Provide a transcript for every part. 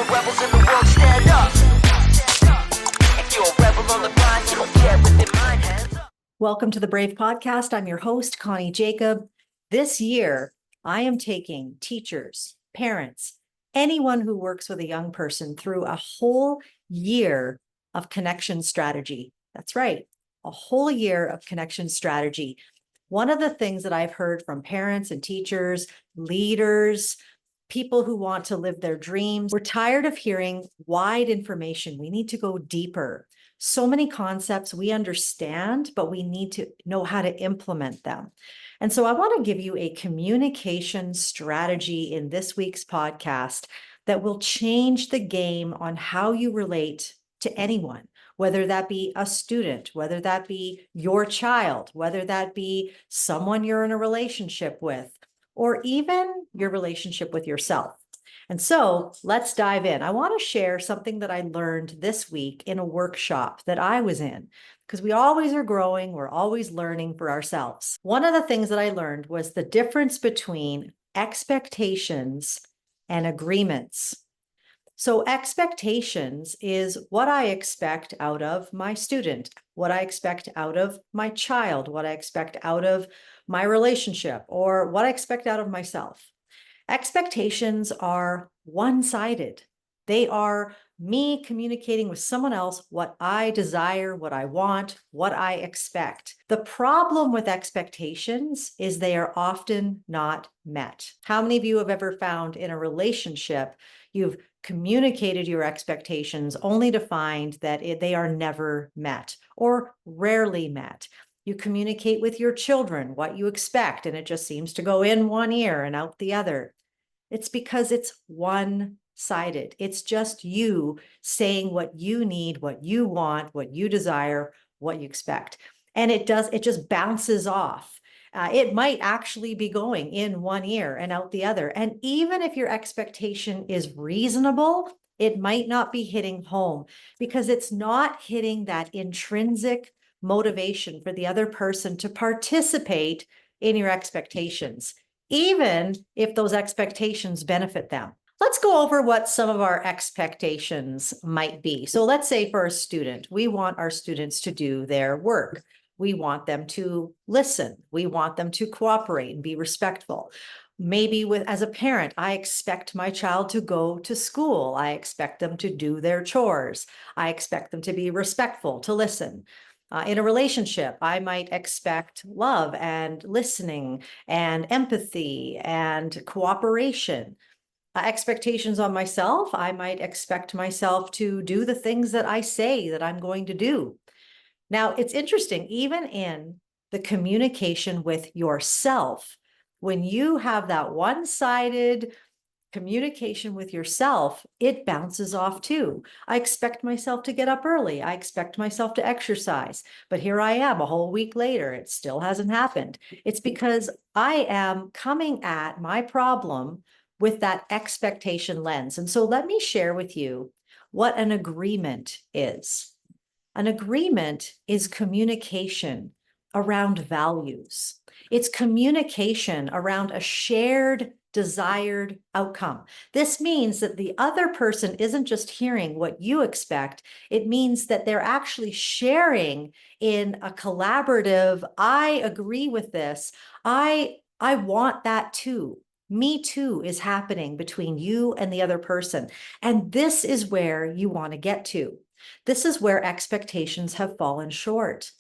the rebels in the world, stand up. If you're a rebel on the grind, you don't care with your mind, hands up. Welcome to the Brave Podcast. I'm your host, Connie Jacob. This year, I am taking teachers, parents, anyone who works with a young person through a whole year of connection strategy. That's right, a whole year of connection strategy. One of the things that I've heard from parents and teachers, leaders, people who want to live their dreams, we're tired of hearing wide information. We need to go deeper. So many concepts we understand, but we need to know how to implement them. And so I want to give you a communication strategy in this week's podcast that will change the game on how you relate to anyone, whether that be a student, whether that be your child, whether that be someone you're in a relationship with, or even your relationship with yourself. And so let's dive in. I want to share something that I learned this week in a workshop that I was in, because we always are growing, we're always learning for ourselves. One of the things that I learned was the difference between expectations and agreements. So expectations is what I expect out of my student, what I expect out of my child, what I expect out of my relationship, or what I expect out of myself. Expectations are one-sided. They are me communicating with someone else what I desire, what I want, what I expect. The problem with expectations is they are often not met. How many of you have ever found in a relationship you've communicated your expectations only to find that they are never met or rarely met? You communicate with your children what you expect, and it just seems to go in one ear and out the other. It's because it's one-sided. It's just you saying what you need, what you want, what you desire, what you expect. And it just bounces off. It might actually be going in one ear and out the other. And even if your expectation is reasonable, it might not be hitting home because it's not hitting that intrinsic motivation for the other person to participate in your expectations, even if those expectations benefit them. Let's go over what some of our expectations might be. So let's say for a student, we want our students to do their work. We want them to listen. We want them to cooperate and be respectful. Maybe as a parent, I expect my child to go to school. I expect them to do their chores. I expect them to be respectful, to listen. In a relationship, I might expect love and listening and empathy and cooperation. Expectations on myself, I might expect myself to do the things that I say that I'm going to do. Now, it's interesting, even in the communication with yourself, when you have that one-sided communication with yourself, it bounces off too. I expect myself to get up early. I expect myself to exercise. But here I am a whole week later. It still hasn't happened. It's because I am coming at my problem with that expectation lens. And so let me share with you what an agreement is. An agreement is communication around values. It's communication around a shared desired outcome. This means that the other person isn't just hearing what you expect. It means that they're actually sharing in a collaborative, I agree with this. I want that too. Me too is happening between you and the other person. And this is where you want to get to. This is where expectations have fallen short.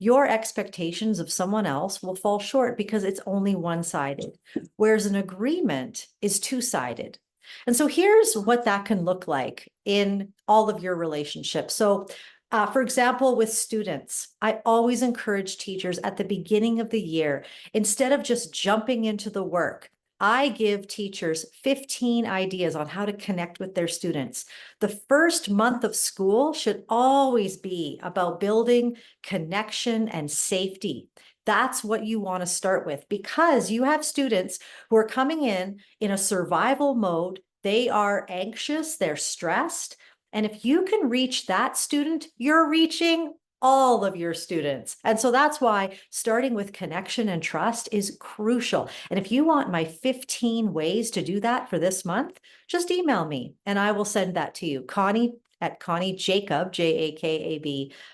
Your expectations of someone else will fall short because it's only one-sided, whereas an agreement is two-sided. And so here's what that can look like in all of your relationships. So for example, with students, I always encourage teachers at the beginning of the year, instead of just jumping into the work, I give teachers 15 ideas on how to connect with their students. The first month of school should always be about building connection and safety. That's what you want to start with, because you have students who are coming in a survival mode. They are anxious, they're stressed. And if you can reach that student, you're reaching all of your students. And so that's why starting with connection and trust is crucial. And if you want my 15 ways to do that for this month, just email me and I will send that to you. Connie at ConnieJacob,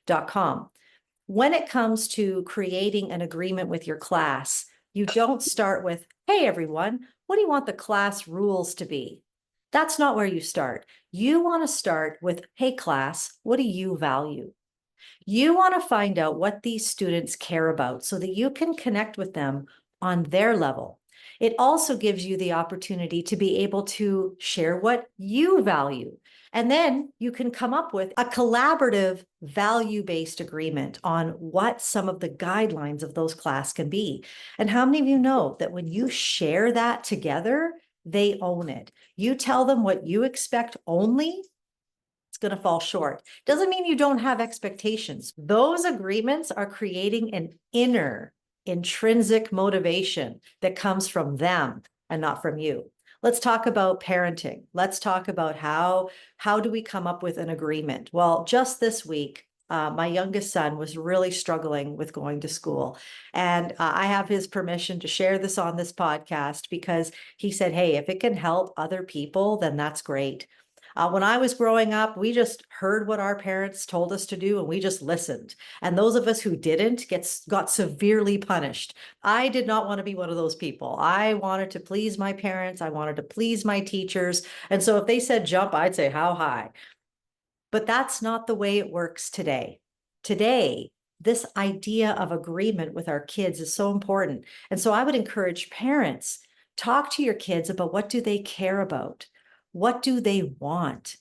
JAKAB.com. When it comes to creating an agreement with your class, you don't start with, hey, everyone, what do you want the class rules to be? That's not where you start. You want to start with, hey, class, what do you value? You want to find out what these students care about so that you can connect with them on their level. It also gives you the opportunity to be able to share what you value. And then you can come up with a collaborative value-based agreement on what some of the guidelines of those class can be. And how many of you know that when you share that together, they own it? You tell them what you expect only, it's going to fall short. Doesn't mean you don't have expectations. Those agreements are creating an inner intrinsic motivation that comes from them and not from you. Let's talk about parenting. Let's talk about how do we come up with an agreement? Well, just this week, my youngest son was really struggling with going to school. And I have his permission to share this on this podcast because he said, hey, if it can help other people, then that's great. When I was growing up, we just heard what our parents told us to do and we just listened. And those of us who didn't got severely punished. I did not want to be one of those people. I wanted to please my parents. I wanted to please my teachers. And so if they said jump, I'd say how high. But that's not the way it works today. Today, this idea of agreement with our kids is so important. And so I would encourage parents, talk to your kids about what do they care about? What do they want?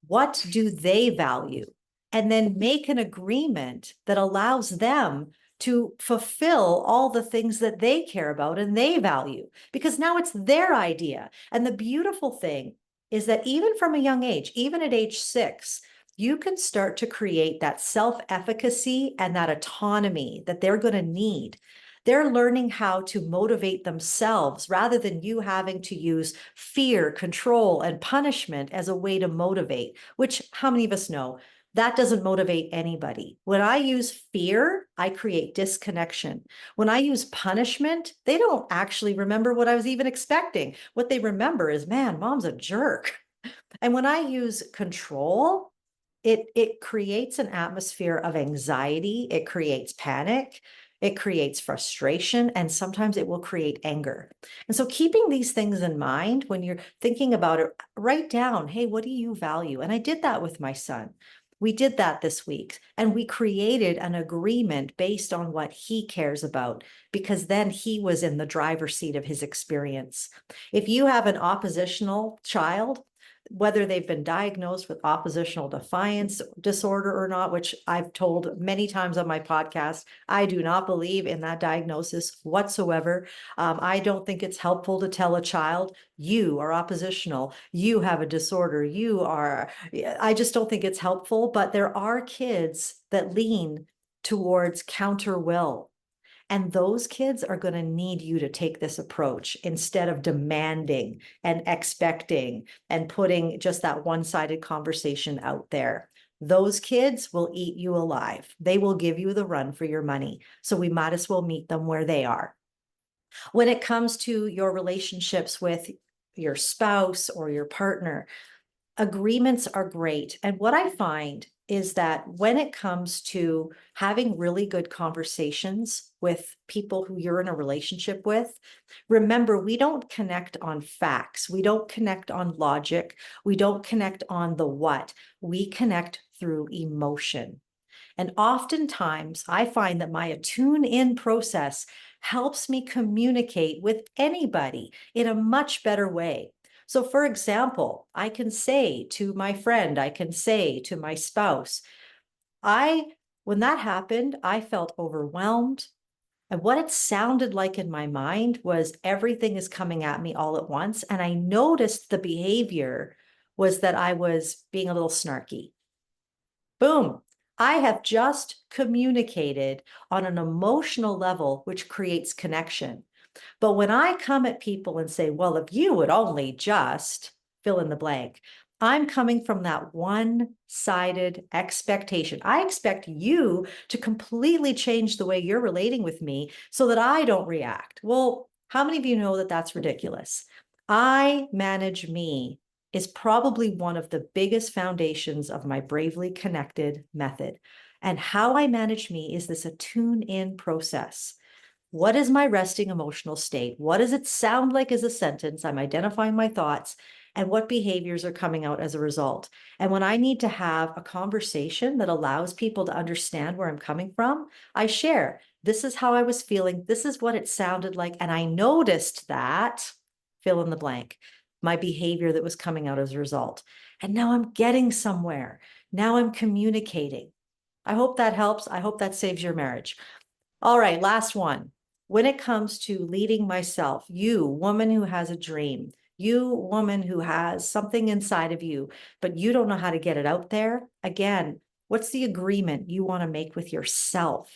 What do they value? And then make an agreement that allows them to fulfill all the things that they care about and they value, because now it's their idea. And the beautiful thing is that even from a young age, even at age 6, you can start to create that self-efficacy and that autonomy that they're going to need. They're learning how to motivate themselves rather than you having to use fear, control, and punishment as a way to motivate, which how many of us know that doesn't motivate anybody? When I use fear, I create disconnection. When I use punishment, they don't actually remember what I was even expecting. What they remember is, man, mom's a jerk. And when I use control, it creates an atmosphere of anxiety. It creates panic. It creates frustration, and sometimes it will create anger. And so keeping these things in mind when you're thinking about it, write down, hey, what do you value? And I did that with my son. We did that this week, and we created an agreement based on what he cares about, because then he was in the driver's seat of his experience. If you have an oppositional child, whether they've been diagnosed with oppositional defiance disorder or not, which I've told many times on my podcast, I do not believe in that diagnosis whatsoever. I don't think it's helpful to tell a child, you are oppositional, you have a disorder, I just don't think it's helpful, but there are kids that lean towards counter will. And those kids are going to need you to take this approach instead of demanding and expecting and putting just that one-sided conversation out there. Those kids will eat you alive. They will give you the run for your money. So we might as well meet them where they are. When it comes to your relationships with your spouse or your partner, agreements are great. And what I find is that when it comes to having really good conversations with people who you're in a relationship with, remember, we don't connect on facts. We don't connect on logic. We don't connect on the what. We connect through emotion. And oftentimes I find that my attune in process helps me communicate with anybody in a much better way. So for example, I can say to my friend, I can say to my spouse, when that happened, I felt overwhelmed. And what it sounded like in my mind was everything is coming at me all at once. And I noticed the behavior was that I was being a little snarky. Boom. I have just communicated on an emotional level, which creates connection. But when I come at people and say, well, if you would only just fill in the blank, I'm coming from that one-sided expectation. I expect you to completely change the way you're relating with me so that I don't react. Well, how many of you know that that's ridiculous? I manage me is probably one of the biggest foundations of my Bravely Connected method. And how I manage me is this attune-in process. What is my resting emotional state? What does it sound like as a sentence? I'm identifying my thoughts and what behaviors are coming out as a result. And when I need to have a conversation that allows people to understand where I'm coming from, I share. This is how I was feeling. This is what it sounded like. And I noticed that, fill in the blank, my behavior that was coming out as a result. And now I'm getting somewhere. Now I'm communicating. I hope that helps. I hope that saves your marriage. All right, last one. When it comes to leading myself, you, woman who has a dream, you, woman who has something inside of you, but you don't know how to get it out there. Again, what's the agreement you want to make with yourself?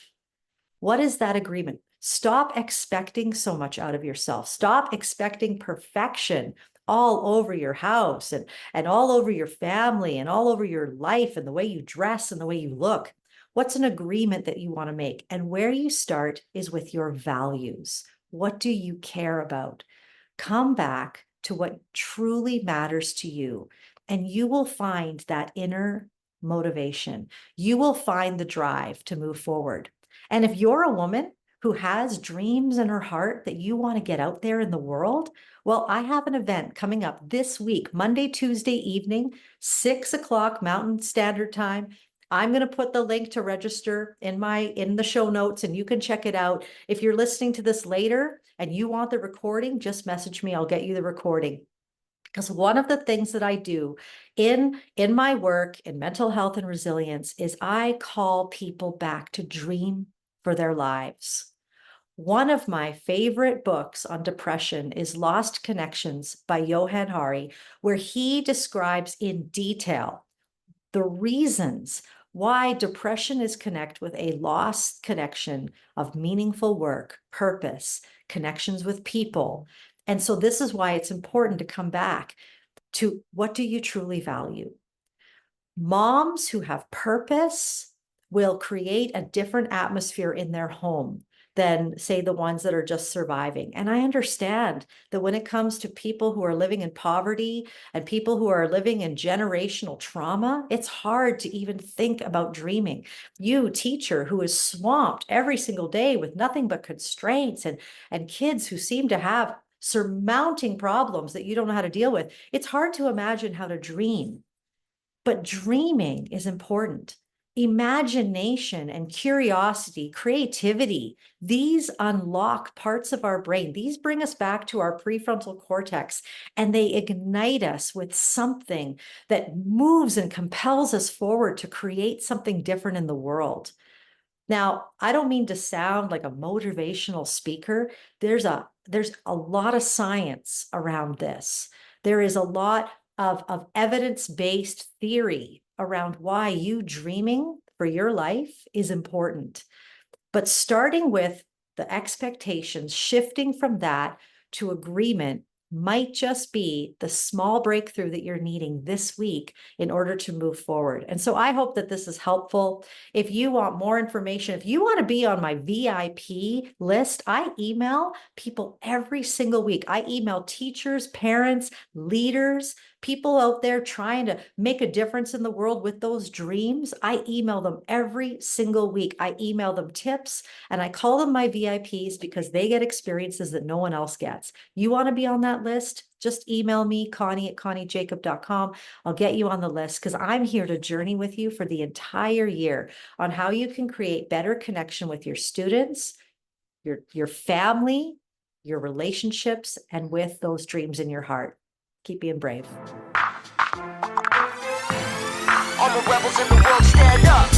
What is that agreement? Stop expecting so much out of yourself. Stop expecting perfection all over your house and all over your family and all over your life and the way you dress and the way you look. What's an agreement that you want to make? And where you start is with your values. What do you care about? Come back to what truly matters to you, and you will find that inner motivation. You will find the drive to move forward. And if you're a woman who has dreams in her heart that you want to get out there in the world, well, I have an event coming up this week, Monday, Tuesday evening, 6 o'clock Mountain Standard Time. I'm going to put the link to register in the show notes, and you can check it out. If you're listening to this later and you want the recording, just message me. I'll get you the recording. Because one of the things that I do in my work in mental health and resilience is I call people back to dream for their lives. One of my favorite books on depression is Lost Connections by Johann Hari, where he describes in detail the reasons why depression is connected with a lost connection of meaningful work, purpose, connections with people. And so this is why it's important to come back to what do you truly value? Moms who have purpose will create a different atmosphere in their home than, say, the ones that are just surviving. And I understand that when it comes to people who are living in poverty and people who are living in generational trauma, it's hard to even think about dreaming. You, teacher, who is swamped every single day with nothing but constraints and kids who seem to have surmounting problems that you don't know how to deal with, it's hard to imagine how to dream. But dreaming is important. Imagination and curiosity, creativity, these unlock parts of our brain. These bring us back to our prefrontal cortex, and they ignite us with something that moves and compels us forward to create something different in the world. Now, I don't mean to sound like a motivational speaker. There's a lot of science around this. There is a lot of evidence-based theory around why you dreaming for your life is important. But starting with the expectations, shifting from that to agreement might just be the small breakthrough that you're needing this week in order to move forward. And so I hope that this is helpful. If you want more information, if you want to be on my VIP list, I email people every single week. I email teachers, parents, leaders, people out there trying to make a difference in the world with those dreams. I email them every single week. I email them tips, and I call them my VIPs because they get experiences that no one else gets. You want to be on that list? Just email me, Connie@ConnieJacob.com. I'll get you on the list because I'm here to journey with you for the entire year on how you can create better connection with your students, your family, your relationships, and with those dreams in your heart. Keep being brave. All the rebels in the world stand up.